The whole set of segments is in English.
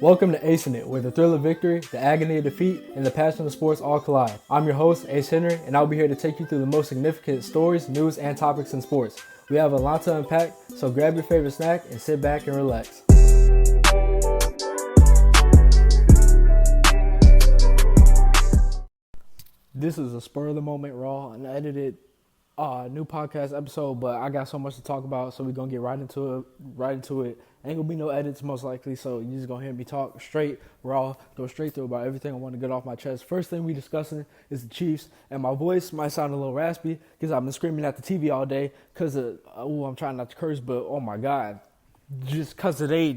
Welcome to Acing It, where the thrill of victory, the agony of defeat, and the passion of sports all collide. I'm your host, Ace Henry, and I'll be here to take you through the most significant stories, news, and topics in sports. We have a lot to unpack, so grab your favorite snack and sit back and relax. This is a spur of the moment, raw, unedited, new podcast episode, but I got so much to talk about, so we're gonna get right into it. Ain't gonna be no edits most likely, so you're just gonna hear me talk straight, raw, go straight through about everything I want to get off my chest. First thing we discussing is the Chiefs, and my voice might sound a little raspy because I've been screaming at the TV all day because I'm trying not to curse, but oh my God, just because of they,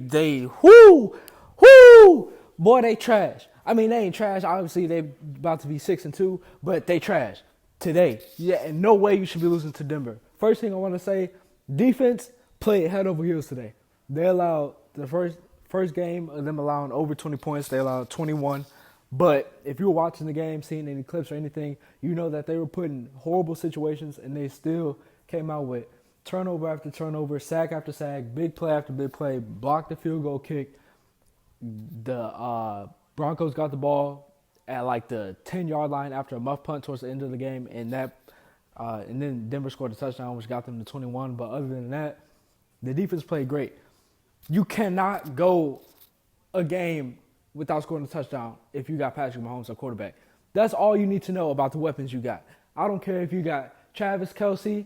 boy, they trash. I mean, they ain't trash. Obviously, they about to be 6-2, but they trash today. Yeah, and no way you should be losing to Denver. First thing I want to say, defense played head over heels today. They allowed the first game of them allowing over 20 points. They allowed 21. But if you were watching the game, seeing any clips or anything, you know that they were put in horrible situations, and they still came out with turnover after turnover, sack after sack, big play after big play, blocked the field goal kick. The Broncos got the ball at like the 10-yard line after a muff punt towards the end of the game, and then Denver scored a touchdown, which got them to 21. But other than that, the defense played great. You cannot go a game without scoring a touchdown if you got Patrick Mahomes at quarterback. That's all you need to know about the weapons you got. I don't care if you got Travis Kelce,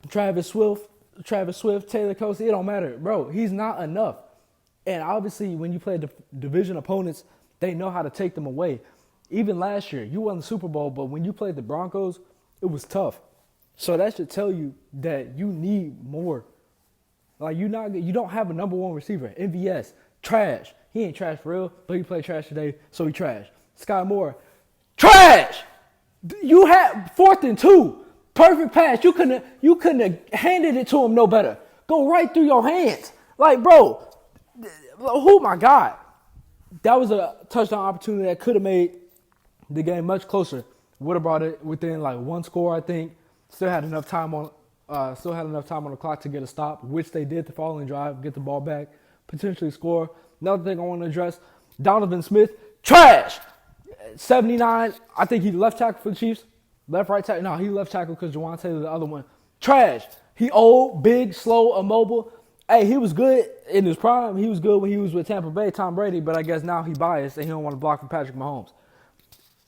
Travis Swift, Taylor Kelce. It don't matter. Bro, he's not enough. And obviously, when you play division opponents, they know how to take them away. Even last year, you won the Super Bowl, but when you played the Broncos, it was tough. So that should tell you that you need more. Like, you don't have a number one receiver. MVS, trash. He ain't trash for real, but he played trash today, so he trash. Sky Moore, trash. You had 4th and 2, perfect pass. You couldn't have handed it to him no better. Go right through your hands. Like, bro, oh my God, that was a touchdown opportunity that could have made the game much closer. Would have brought it within like one score, I think. Still had enough time on the clock to get a stop, which they did the following drive, get the ball back, potentially score. Another thing I want to address, Donovan Smith, trash. 79, I think he left tackle for the Chiefs. Left, right tackle. No, he left tackle because Jawan Taylor, the other one. Trash. He old, big, slow, immobile. Hey, he was good in his prime. He was good when he was with Tampa Bay, Tom Brady, but I guess now he biased and he don't want to block for Patrick Mahomes.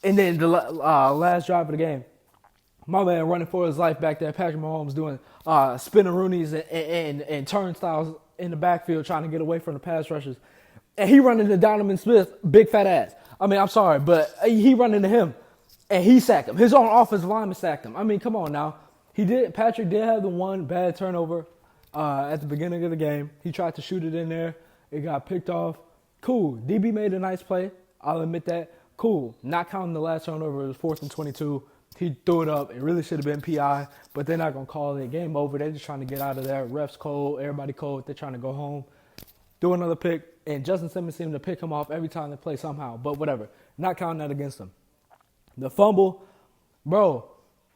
And then the last drive of the game, my man running for his life back there, Patrick Mahomes doing spinning roonies and turnstiles in the backfield trying to get away from the pass rushers. And he running to Donovan Smith, big fat ass. I mean, I'm sorry, but he running to him, and he sacked him. His own offensive lineman sacked him. I mean, come on now. Patrick did have the one bad turnover at the beginning of the game. He tried to shoot it in there. It got picked off. Cool. DB made a nice play. I'll admit that. Cool. Not counting the last turnover. It was 4th and 22. He threw it up. It really should have been PI, but they're not going to call it. Game over. They're just trying to get out of there. Refs cold. Everybody cold. They're trying to go home. Do another pick, and Justin Simmons seemed to pick him off every time they play somehow, but whatever. Not counting that against them. The fumble, bro,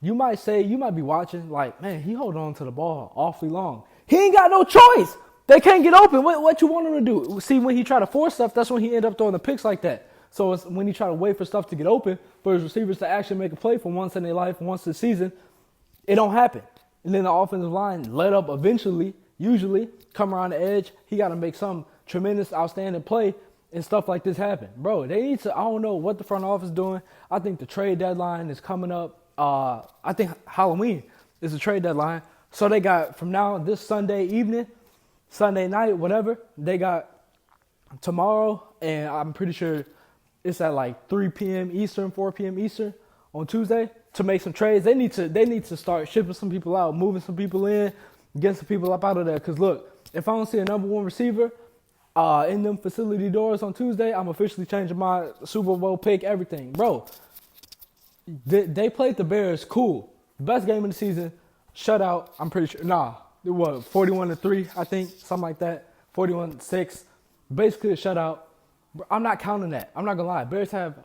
you might be watching like, man, he hold on to the ball awfully long. He ain't got no choice. They can't get open. What you want him to do? See, when he try to force stuff, that's when he end up throwing the picks like that. So it's when he try to wait for stuff to get open, for his receivers to actually make a play for once in their life, once this season, it don't happen. And then the offensive line let up eventually, usually, come around the edge. He got to make some tremendous, outstanding play, and stuff like this happen. Bro, they need to, I don't know what the front office is doing. I think the trade deadline is coming up. I think Halloween is the trade deadline. So they got, from now, this Sunday evening, Sunday night, whatever, they got tomorrow, and I'm pretty sure it's at like 3 p.m. Eastern, 4 p.m. Eastern on Tuesday to make some trades. They need to start shipping some people out, moving some people in, getting some people up out of there. Because, look, if I don't see a number one receiver in them facility doors on Tuesday, I'm officially changing my Super Bowl pick, everything. Bro, they played the Bears, cool. Best game of the season, shutout, I'm pretty sure. It was 41-3, I think, something like that. 41-6, basically a shutout. I'm not counting that. I'm not going to lie. Bears have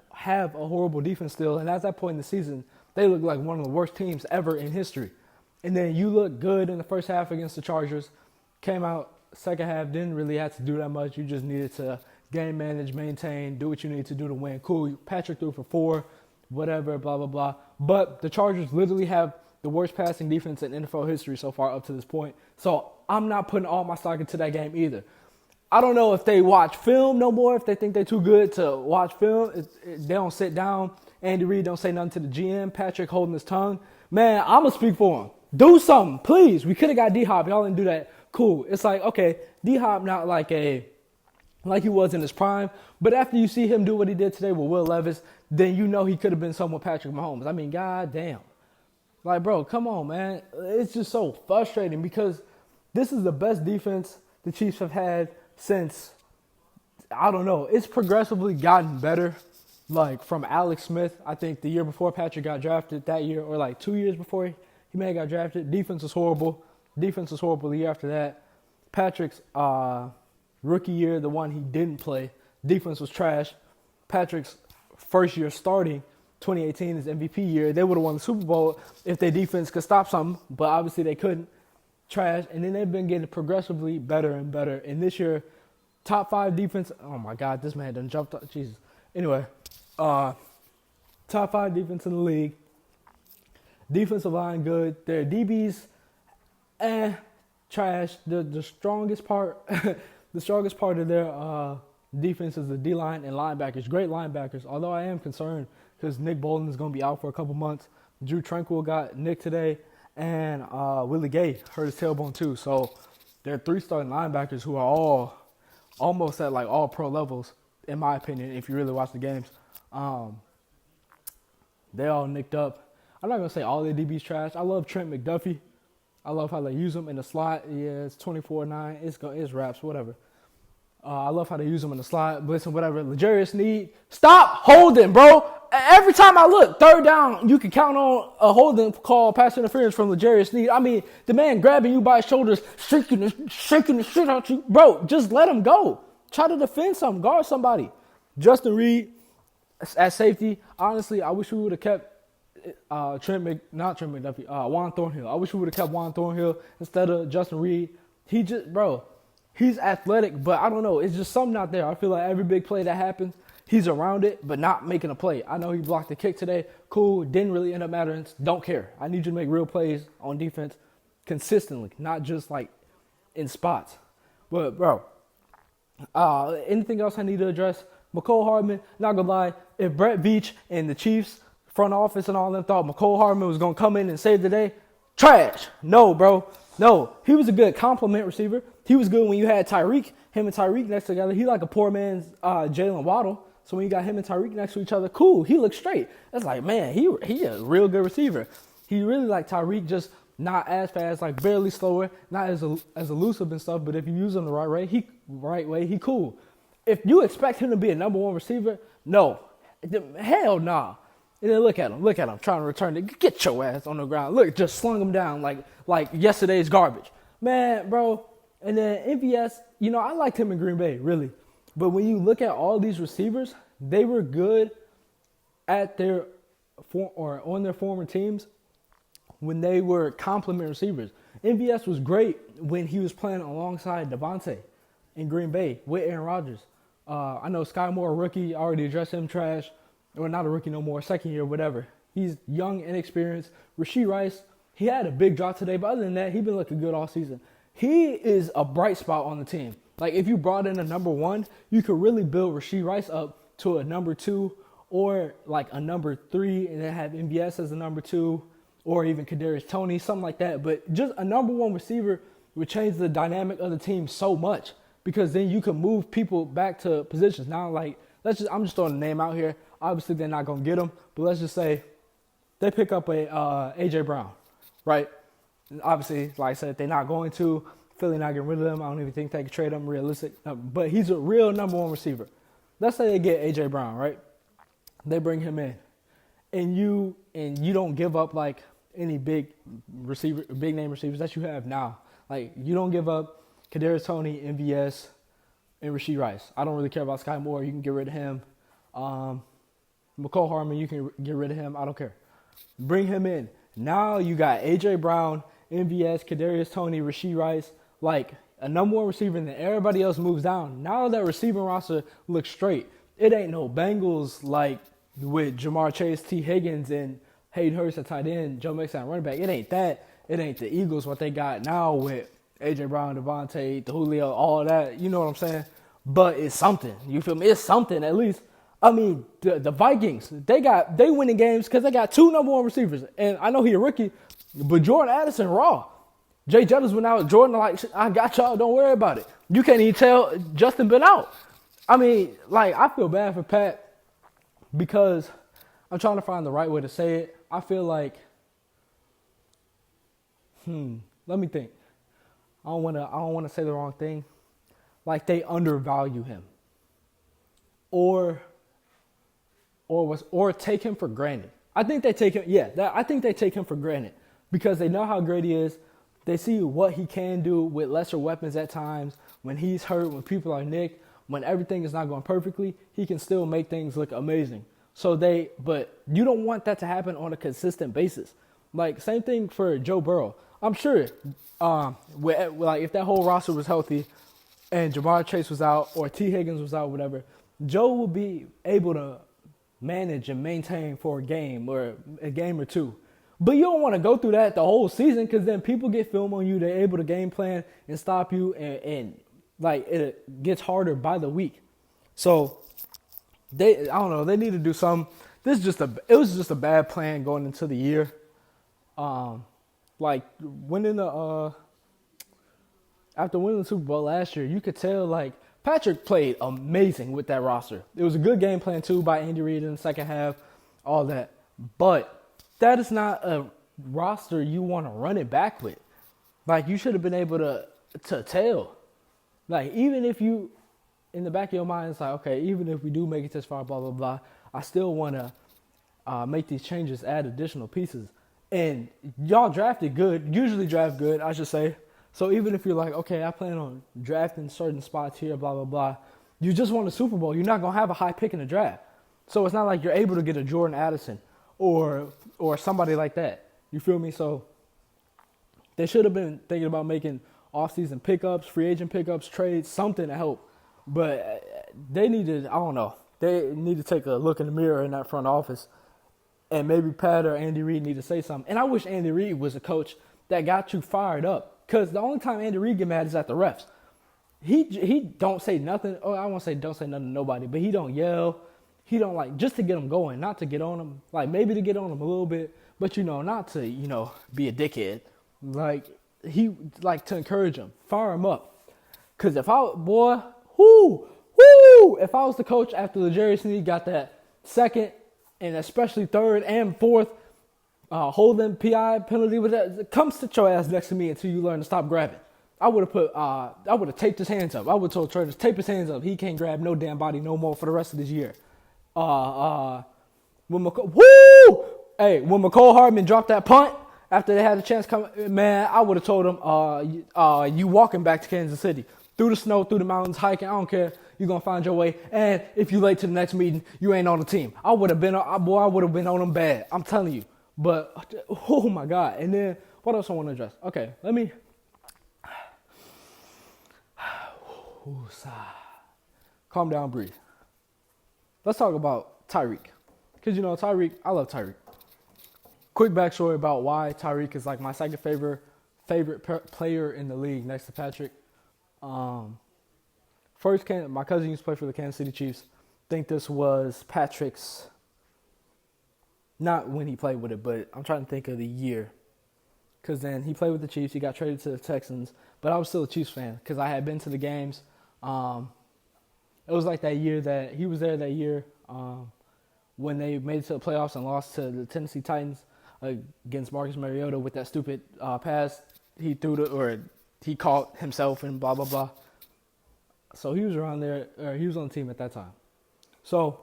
a horrible defense still, and at that point in the season, they look like one of the worst teams ever in history. And then you look good in the first half against the Chargers, came out second half didn't really have to do that much. You just needed to game manage, maintain, do what you need to do to win. Cool, Patrick threw for 4, whatever, blah, blah, blah. But the Chargers literally have the worst passing defense in NFL history so far up to this point. So I'm not putting all my stock into that game either. I don't know if they watch film no more, if they think they're too good to watch film. They don't sit down. Andy Reid don't say nothing to the GM. Patrick holding his tongue. Man, I'm going to speak for him. Do something, please. We could have got D-Hop. Y'all didn't do that. Cool. It's like, okay, D-Hop not like he was in his prime. But after you see him do what he did today with Will Levis, then you know he could have been someone Patrick Mahomes. I mean, goddamn. Like, bro, come on, man. It's just so frustrating because this is the best defense the Chiefs have had since, I don't know, it's progressively gotten better. Like, from Alex Smith, I think the year before Patrick got drafted, that year, or like 2 years before he may have got drafted, defense was horrible. Defense was horrible the year after that. Patrick's rookie year, the one he didn't play, defense was trash. Patrick's first year starting, 2018, his MVP year, they would have won the Super Bowl if their defense could stop something, but obviously they couldn't. Trash. And then they've been getting progressively better and better. And this year, top 5 defense. Oh, my God, this man done jumped up. Jesus. Anyway, top 5 defense in the league. Defensive line good. Their DBs, trash. The strongest part, the strongest part of their defense is the D-line and linebackers. Great linebackers. Although I am concerned because Nick Bolton is going to be out for a couple months. Drew Tranquill got nicked today, and Willie Gay hurt his tailbone too. So they're 3 starting linebackers who are all almost at like all pro levels, in my opinion. If you really watch the games, they all nicked up. I'm not gonna say all their DBs trash. I love Trent McDuffie. I love how they use him in the slot. Yeah, it's 24-9. It's raps, whatever. I love how they use him in the slot, blitzing, whatever. L'Jarius Sneed, stop holding, bro. Every time I look, third down, you can count on a holding call, pass interference from L'Jarius Sneed. I mean, the man grabbing you by his shoulders, shaking the shit out you. Bro, just let him go. Try to defend something, guard somebody. Justin Reed at safety. Honestly, I wish we would have kept Juan Thornhill. I wish we would have kept Juan Thornhill instead of Justin Reed. He's athletic, but I don't know. It's just something out there. I feel like every big play that happens, he's around it, but not making a play. I know he blocked the kick today. Cool. Didn't really end up mattering. Don't care. I need you to make real plays on defense consistently, not just like in spots. But, bro, anything else I need to address? McCole Hardman, not going to lie, if Brett Veach and the Chiefs front office and all them thought McCole Hardman was going to come in and save the day, trash. No, bro. No. He was a good complement receiver. He was good when you had Tyreek, him and Tyreek next together. He like a poor man's Jalen Waddle. So when you got him and Tyreek next to each other, cool. He looks straight. That's like, man, he a real good receiver. He really like Tyreek, just not as fast, like barely slower, not as elusive and stuff. But if you use him the right way, he cool. If you expect him to be a number 1 receiver, no, hell nah. And then look at him trying to return it. Get your ass on the ground. Look, just slung him down like yesterday's garbage, man, bro. And then MVS, I liked him in Green Bay, really. But when you look at all these receivers, they were good at on their former teams when they were complement receivers. MVS was great when he was playing alongside Devontae in Green Bay with Aaron Rodgers. I know Sky Moore, rookie, already addressed him trash. Or not a rookie no more, second year, whatever. He's young, inexperienced. Rashee Rice, he had a big drop today, but other than that, he's been looking good all season. He is a bright spot on the team. Like, if you brought in a number 1, you could really build Rashee Rice up to a number 2 or like a number 3 and then have MVS as a number 2 or even Kadarius Toney, something like that. But just a number 1 receiver would change the dynamic of the team so much because then you can move people back to positions. Now, like, I'm just throwing a name out here. Obviously, they're not going to get him, but let's just say they pick up a A.J. Brown, right? And obviously, like I said, they're not going to. Philly not getting rid of him. I don't even think they could trade him realistic. But he's a real number 1 receiver. Let's say they get A.J. Brown, right? They bring him in. And you don't give up, like, any big name receivers that you have now. Like, you don't give up Kadarius Toney, MVS, and Rashee Rice. I don't really care about Sky Moore. You can get rid of him. McCole Hardman, you can get rid of him. I don't care. Bring him in. Now you got A.J. Brown, MVS, Kadarius Toney, Rashee Rice. Like, a number one receiver, and then everybody else moves down. Now that receiving roster looks straight. It ain't no Bengals like with Jamar Chase, T. Higgins, and Hayden Hurst at tight end, Joe Mixon at running back. It ain't that. It ain't the Eagles, what they got now with A.J. Brown, Devontae, the Julio, all that. You know what I'm saying? But it's something. You feel me? It's something at least. I mean, the Vikings, they winning games because they got 2 number one receivers. And I know he a rookie, but Jordan Addison raw. Jay Jettis went out. Jordan like, I got y'all. Don't worry about it. You can't even tell Justin been out. I mean, like, I feel bad for Pat because I'm trying to find the right way to say it. I feel like, let me think. I don't want to say the wrong thing. Like they undervalue him, or take him for granted. I think they take him. Yeah, I think they take him for granted because they know how great he is. They see what he can do with lesser weapons at times. When he's hurt, when people are nicked, when everything is not going perfectly, he can still make things look amazing. But you don't want that to happen on a consistent basis. Like same thing for Joe Burrow. I'm sure, if that whole roster was healthy, and Jamar Chase was out or T. Higgins was out, whatever, Joe will be able to manage and maintain for a game or a game or two. But you don't want to go through that the whole season because then people get film on you. They're able to game plan and stop you, and like it gets harder by the week. So I don't know. They need to do something. It was just a bad plan going into the year. Like after winning the Super Bowl last year, you could tell like Patrick played amazing with that roster. It was a good game plan too by Andy Reid in the second half, all that. But that is not a roster you want to run it back with. Like you should have been able to tell. Like even if you, in the back of your mind, it's like, okay, even if we do make it this far, blah, blah, blah, I still want to make these changes, add additional pieces. And y'all drafted good, usually draft good, I should say. So even if you're like, okay, I plan on drafting certain spots here, blah, blah, blah, you just won the Super Bowl. You're not going to have a high pick in the draft. So it's not like you're able to get a Jordan Addison or somebody like that. You feel me? So they should have been thinking about making off-season pickups, free agent pickups, trades, something to help. But they need to, I don't know, they need to take a look in the mirror in that front office. And maybe Pat or Andy Reid need to say something. And I wish Andy Reid was a coach that got you fired up. Because the only time Andy Reid get mad is at the refs. He don't say nothing. Oh, I won't say don't say nothing to nobody. But he don't yell. He don't like, just to get them going. Not to get on them. Like maybe to get on them a little bit. But, not to, be a dickhead. Like, he like to encourage them. Fire them up. Because if I was the coach after the Jerry Sneed got that second and especially third and fourth holding PI penalty with that, come sit your ass next to me until you learn to stop grabbing. I would have taped his hands up. I would have told Trey to tape his hands up. He can't grab no damn body no more for the rest of this year. When McCole Hardman dropped that punt after they had a chance come, man, I would have told him, you walking back to Kansas City through the snow, through the mountains, hiking. I don't care. You're gonna find your way. And if you late to the next meeting, you ain't on the team. I would have been on them bad. I'm telling you. But oh my God. And then what else I want to address? Okay, let me. Calm down, breathe. Let's talk about Tyreek. Because, Tyreek, I love Tyreek. Quick backstory about why Tyreek is like my second favorite player in the league next to Patrick. First, my cousin used to play for the Kansas City Chiefs. Think this was Patrick's, not when he played with it, but I'm trying to think of the year. Because then he played with the Chiefs. He got traded to the Texans. But I was still a Chiefs fan because I had been to the games. It was like that year that he was there that year when they made it to the playoffs and lost to the Tennessee Titans against Marcus Mariota with that stupid pass he threw or he caught himself and blah, blah, blah. So he was around there, or he was on the team at that time. So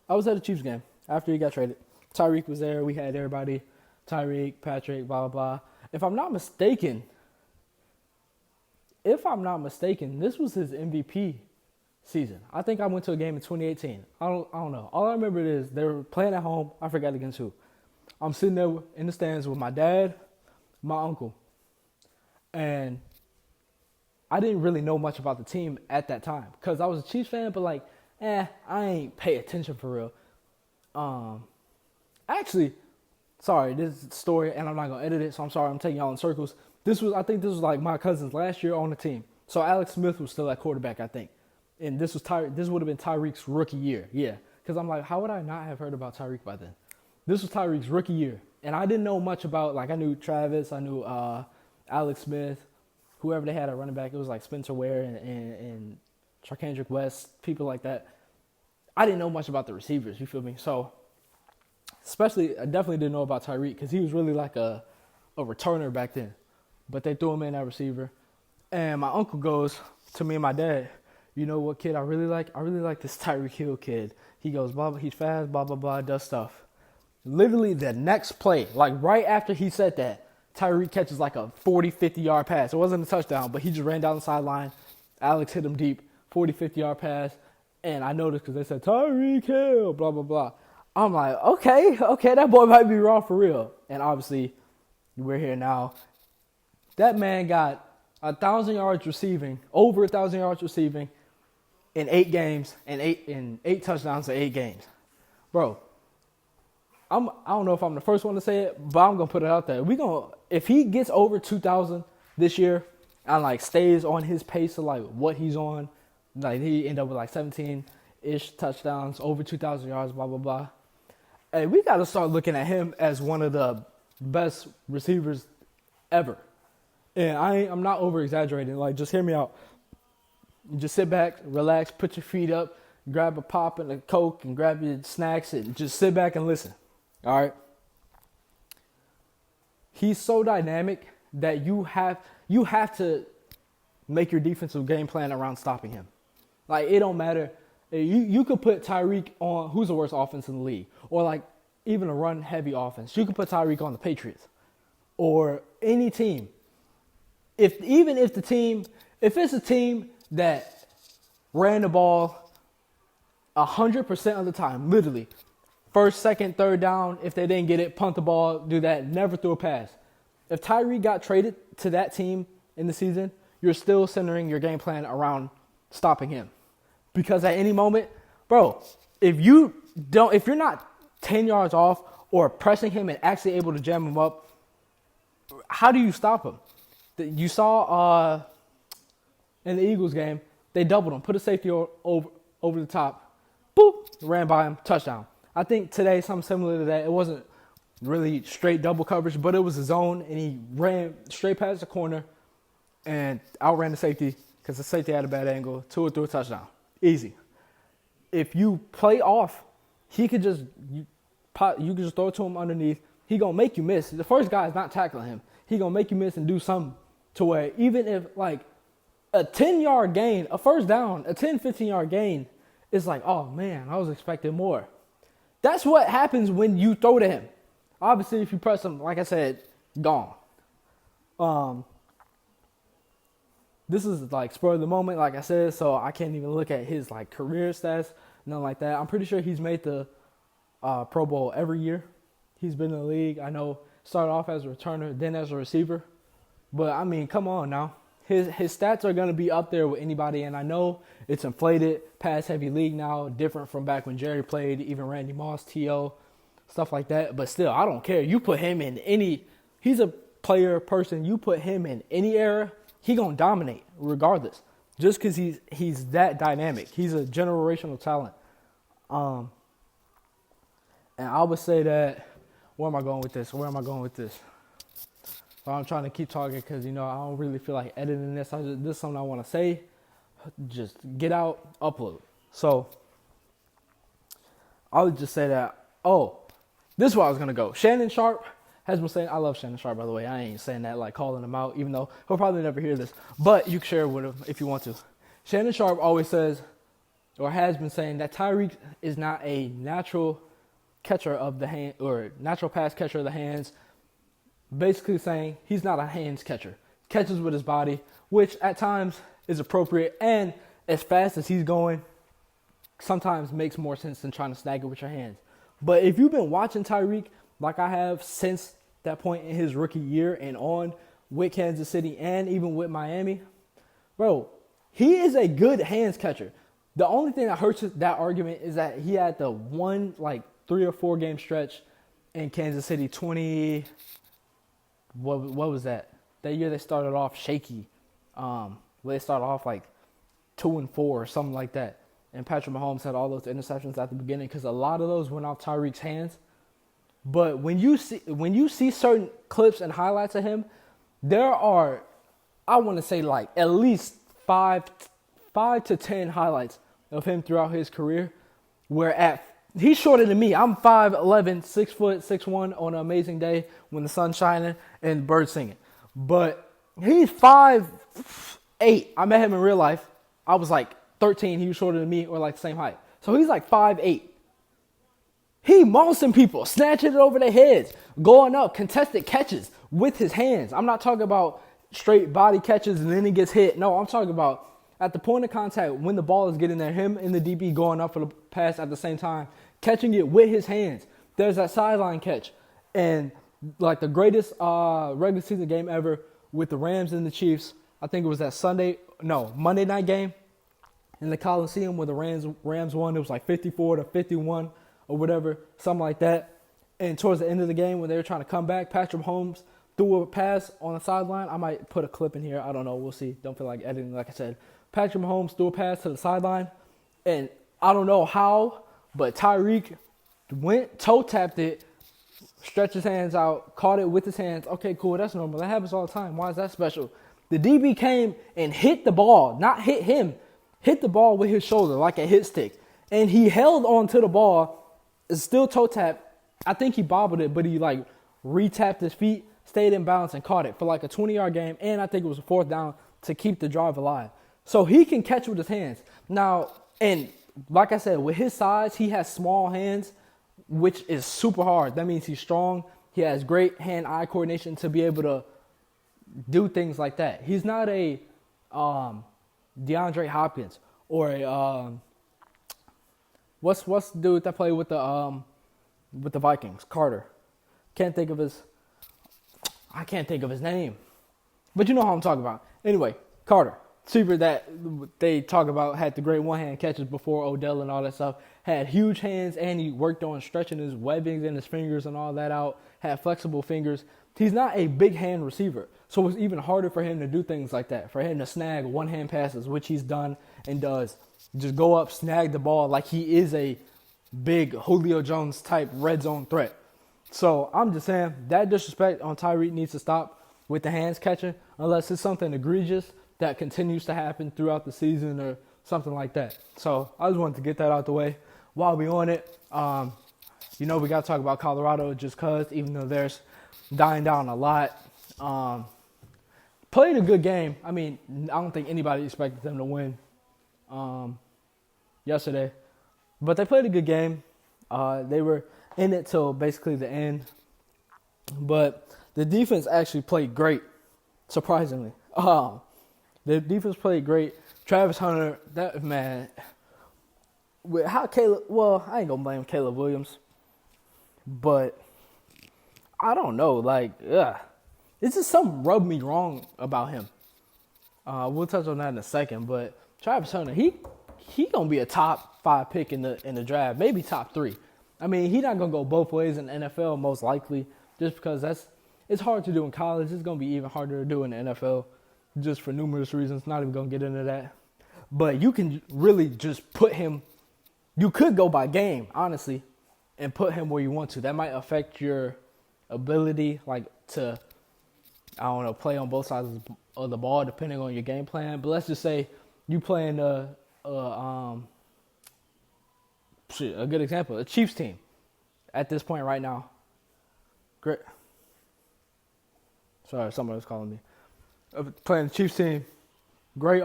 I was at a Chiefs game after he got traded. Tyreek was there. We had everybody, Tyreek, Patrick, blah, blah, blah. If I'm not mistaken, this was his MVP season. I think I went to a game in 2018. I don't know. All I remember is they were playing at home. I forgot against who. I'm sitting there in the stands with my dad, my uncle, and I didn't really know much about the team at that time because I was a Chiefs fan, but like, I ain't pay attention for real. Actually, sorry, this is a story, and I'm not gonna edit it, so I'm sorry, I'm taking y'all in circles. I think this was like my cousin's last year on the team. So Alex Smith was still at quarterback, I think, and this would have been Tyreek's rookie year, yeah. Because I'm like, how would I not have heard about Tyreek by then? This was Tyreek's rookie year, and I didn't know much about, like, I knew Travis, I knew Alex Smith, whoever they had at running back. It was like Spencer Ware and Charkandrick West, people like that. I didn't know much about the receivers, you feel me? So, especially, I definitely didn't know about Tyreek because he was really like a returner back then. But they threw him in at receiver. And my uncle goes to me and my dad, you know what kid I really like? I really like this Tyreek Hill kid. He goes, blah, blah, he's fast, blah, blah, blah, does stuff. Literally the next play, like right after he said that, Tyreek catches like a 40, 50-yard pass. It wasn't a touchdown, but he just ran down the sideline. Alex hit him deep, 40, 50-yard pass. And I noticed because they said, Tyreek Hill, blah, blah, blah. I'm like, okay, that boy might be raw for real. And obviously, we're here now. That man got 1,000 yards receiving, over 1,000 yards receiving in 8 games and eight touchdowns in 8 games. Bro, I don't know if I'm the first one to say it, but I'm going to put it out there. If he gets over 2,000 this year and like stays on his pace of like what he's on, like he end up with like 17-ish touchdowns, over 2,000 yards, blah, blah, blah. Hey, we got to start looking at him as one of the best receivers ever. And I'm not over-exaggerating. Like, just hear me out. You just sit back, relax, put your feet up, grab a pop and a Coke and grab your snacks and just sit back and listen. All right? He's so dynamic that you have to make your defensive game plan around stopping him. Like, it don't matter. You could put Tyreek on who's the worst offense in the league, or like even a run-heavy offense. You could put Tyreek on the Patriots or any team. If it's a team that ran the ball 100% of the time, literally, first, second, third down, if they didn't get it, punt the ball, do that, never throw a pass. If Tyreek got traded to that team in the season, you're still centering your game plan around stopping him. Because at any moment, bro, if you're not 10 yards off or pressing him and actually able to jam him up, how do you stop him? You saw in the Eagles game, they doubled him, put a safety over the top, boop, ran by him, touchdown. I think today something similar to that. It wasn't really straight double coverage, but it was a zone, and he ran straight past the corner and outran the safety because the safety had a bad angle, threw a touchdown. Easy. If you play off, you could just throw it to him underneath. He gonna make you miss. The first guy is not tackling him. He gonna make you miss and do something to where even if like a 10-yard gain, a first down, a 10, 15-yard gain is like, oh man, I was expecting more. That's what happens when you throw to him. Obviously, if you press him, like I said, gone. This is like spur of the moment, like I said, so I can't even look at his like career stats, nothing like that. I'm pretty sure he's made the Pro Bowl every year. He's been in the league. I know started off as a returner, then as a receiver. But I mean, come on now. His stats are going to be up there with anybody, and I know it's inflated, pass-heavy league now, different from back when Jerry played, even Randy Moss, T.O., stuff like that. But still, I don't care. You put him in he's a player, person, you put him in any era, he going to dominate regardless, just because he's that dynamic. He's a generational talent. And I would say that, where am I going with this? So I'm trying to keep talking because, I don't really feel like editing this. This is something I want to say. Just get out, upload. So I would just say that, this is where I was going to go. Shannon Sharp has been saying, I love Shannon Sharp, by the way. I ain't saying that like calling him out, even though he'll probably never hear this. But you can share it with him if you want to. Shannon Sharp always says, or has been saying, that Tyreek is not a natural catcher of the hand, or natural pass catcher of the hands. Basically saying he's not a hands catcher. Catches with his body, which at times is appropriate, and as fast as he's going, sometimes makes more sense than trying to snag it with your hands. But if you've been watching Tyreek like I have since that point in his rookie year and on with Kansas City and even with Miami, Bro, he is a good hands catcher. The only thing that hurts that argument is that he had the one, like, 3 or 4 game stretch in Kansas City, what was that? That year they started off shaky. Where they started off like 2-4 or something like that. And Patrick Mahomes had all those interceptions at the beginning because a lot of those went off Tyreek's hands. But when you see certain clips and highlights of him, there are, I want to say, like at least 5 to 10 highlights of him throughout his career where he's shorter than me. I'm 5'11", 6 foot, 6'1" on an amazing day when the sun's shining and birds singing. But he's 5'8". I met him in real life. I was like 13. He was shorter than me, or like the same height. So he's like 5'8". He mossing people, snatching it over their heads, going up, contested catches with his hands. I'm not talking about straight body catches and then he gets hit. No, I'm talking about at the point of contact when the ball is getting there, him and the DB going up for the pass at the same time, catching it with his hands. There's that sideline catch. And like the greatest regular season game ever with the Rams and the Chiefs, I think it was that Monday night game in the Coliseum where the Rams won. It was like 54-51 or whatever, something like that. And towards the end of the game when they were trying to come back, Patrick Mahomes threw a pass on the sideline. I might put a clip in here. I don't know. We'll see. Don't feel like editing, like I said. Patrick Mahomes threw a pass to the sideline, and I don't know how, but Tyreek went, toe-tapped it, stretched his hands out, caught it with his hands. Okay, cool. That's normal. That happens all the time. Why is that special? The DB came and hit the ball, not hit him, hit the ball with his shoulder like a hit stick. And he held on to the ball, it's still toe-tapped. I think he bobbled it, but he like re-tapped his feet, stayed in bounds, and caught it for like a 20-yard game. And I think it was a 4th down to keep the drive alive. So he can catch with his hands. Now, and like I said, with his size, he has small hands, which is super hard. That means he's strong. He has great hand-eye coordination to be able to do things like that. He's not a DeAndre Hopkins or a what's the dude that played with the Vikings? Carter. I can't think of his name. But you know how I'm talking about. Anyway, Carter. Receiver that they talk about had the great one-hand catches before Odell and all that stuff. Had huge hands, and he worked on stretching his webbings and his fingers and all that out. Had flexible fingers. He's not a big hand receiver, so it's even harder for him to do things like that. For him to snag one-hand passes, which he's done and does. Just go up, snag the ball like he is a big Julio Jones type red zone threat. So I'm just saying that disrespect on Tyreek needs to stop with the hands catching, unless it's something egregious that continues to happen throughout the season or something like that. So I just wanted to get that out the way while we on it. We got to talk about Colorado just because, even though they're dying down a lot. Played a good game. I mean, I don't think anybody expected them to win yesterday. But they played a good game. They were in it till basically the end. But the defense actually played great, surprisingly. The defense played great. Travis Hunter, that man. I ain't gonna blame Caleb Williams, but I don't know. Like, it's just something rubbed me wrong about him. We'll touch on that in a second. But Travis Hunter, he gonna be a top 5 pick in the draft, maybe top 3. I mean, he's not gonna go both ways in the NFL most likely, just because it's hard to do in college. It's gonna be even harder to do in the NFL. Just for numerous reasons, not even going to get into that. But you can really just put him, you could go by game, honestly, and put him where you want to. That might affect your ability, like, to, play on both sides of the ball, depending on your game plan. But let's just say you playing a good example, a Chiefs team at this point right now. Great. Sorry, someone was calling me. Playing the Chiefs team, great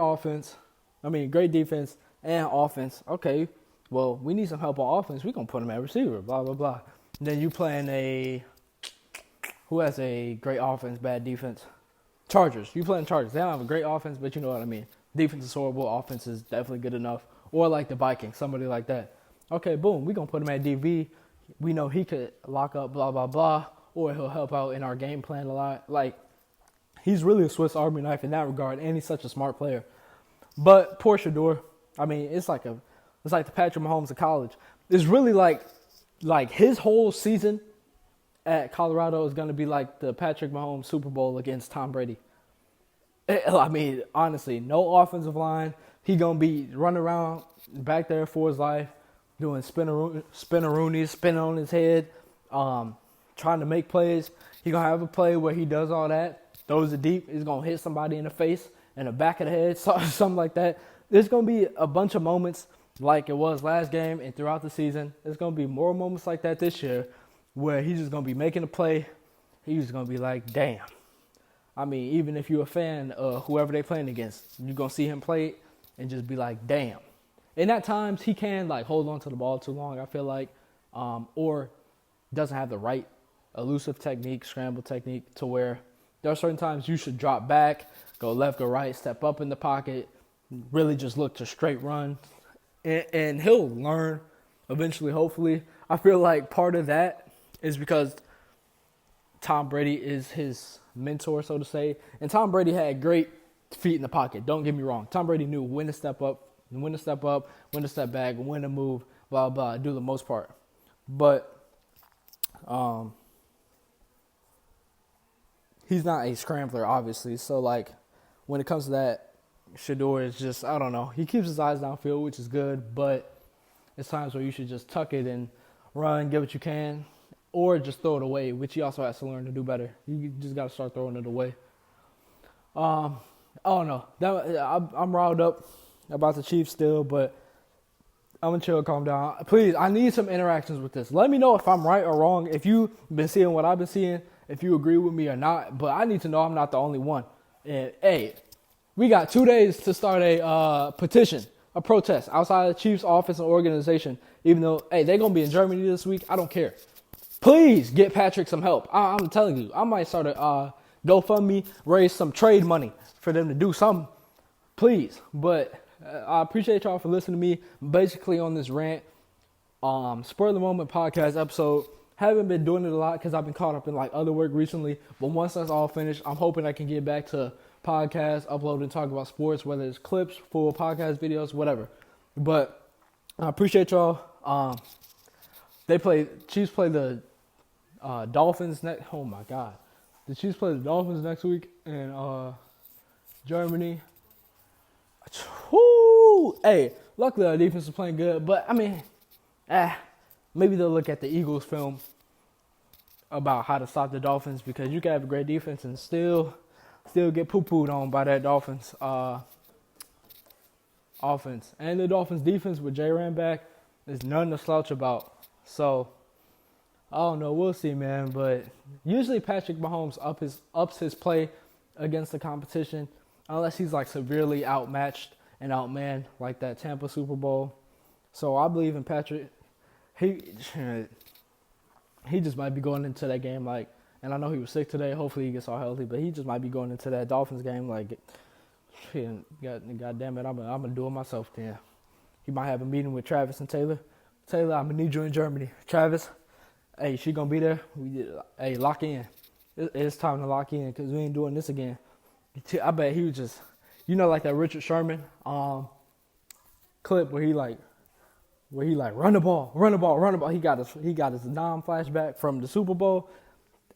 defense and offense. Okay, well, we need some help on offense. We're going to put him at receiver, blah, blah, blah. And then you playing who has a great offense, bad defense? Chargers. You playing Chargers. They don't have a great offense, but you know what I mean. Defense is horrible. Offense is definitely good enough. Or like the Vikings, somebody like that. Okay, boom, we're going to put him at DV. We know he could lock up, blah, blah, blah. Or he'll help out in our game plan a lot. Like, he's really a Swiss Army knife in that regard, and he's such a smart player. But poor Shador. I mean, it's like the Patrick Mahomes of college. It's really like his whole season at Colorado is going to be like the Patrick Mahomes Super Bowl against Tom Brady. I mean, honestly, no offensive line. He going to be running around back there for his life, doing spinneroonies, spinning on his head, trying to make plays. He going to have a play where he does all that, throws it deep. He's going to hit somebody in the face, in the back of the head, something like that. There's going to be a bunch of moments like it was last game and throughout the season. There's going to be more moments like that this year where he's just going to be making a play. He's just going to be like, damn. I mean, even if you're a fan of whoever they're playing against, you're going to see him play and just be like, damn. And at times, he can, like, hold on to the ball too long, I feel like, or doesn't have the right elusive technique, scramble technique, to where there are certain times you should drop back, go left, go right, step up in the pocket, really just look to straight run. And he'll learn eventually, hopefully. I feel like part of that is because Tom Brady is his mentor, so to say. And Tom Brady had great feet in the pocket. Don't get me wrong. Tom Brady knew when to step up, when to step back, when to move, blah, blah, do the most part. But he's not a scrambler, obviously. So, like, when it comes to that, Shador is just, I don't know. He keeps his eyes downfield, which is good, but it's times where you should just tuck it and run, get what you can, or just throw it away, which he also has to learn to do better. You just got to start throwing it away. I don't know. I'm riled up about the Chiefs still, but I'm going to chill, calm down. Please, I need some interactions with this. Let me know if I'm right or wrong, if you've been seeing what I've been seeing, if you agree with me or not, but I need to know I'm not the only one. And, hey, we got 2 days to start a petition, a protest outside of the Chiefs office and organization, even though, hey, they're going to be in Germany this week. I don't care. Please get Patrick some help. I'm telling you, I might start a GoFundMe, raise some trade money for them to do something. Please. But I appreciate y'all for listening to me. Basically on this rant, Spur of the Moment podcast episode. Haven't been doing it a lot because I've been caught up in like other work recently. But once that's all finished, I'm hoping I can get back to podcasts, upload and talk about sports, whether it's clips, full podcast videos, whatever. But I appreciate y'all. Chiefs play the Dolphins next. Oh my God, the Chiefs play the Dolphins next week in Germany. Woo! Hey, luckily our defense is playing good, but I mean, maybe they'll look at the Eagles film about how to stop the Dolphins, because you can have a great defense and still get poo-pooed on by that Dolphins offense. And the Dolphins defense with J-Ram back is nothing to slouch about. So, I don't know. We'll see, man. But usually Patrick Mahomes ups his play against the competition, unless he's like severely outmatched and outmanned like that Tampa Super Bowl. So I believe in Patrick. He just might be going into that game like, and I know he was sick today. Hopefully he gets all healthy, but he just might be going into that Dolphins game like, God damn it, I'm gonna do it myself then. He might have a meeting with Travis and Taylor. Taylor, I'm gonna need you in Germany. Travis, hey, she gonna be there. Hey, lock in. It's time to lock in because we ain't doing this again. I bet he was just, like that Richard Sherman clip where he run the ball. He got his non-flashback from the Super Bowl.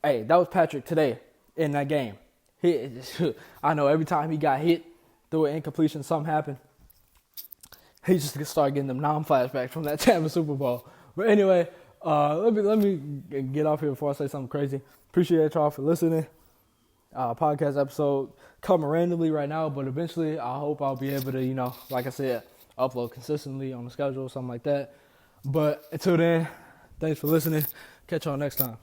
Hey, that was Patrick today in that game. I know every time he got hit through an incompletion, something happened. He just started getting them non-flashbacks from that Tampa Super Bowl. But anyway, let me get off here before I say something crazy. Appreciate y'all for listening. Podcast episode coming randomly right now, but eventually I hope I'll be able to, like I said, upload consistently on the schedule, something like that. But until then, thanks for listening. Catch y'all next time.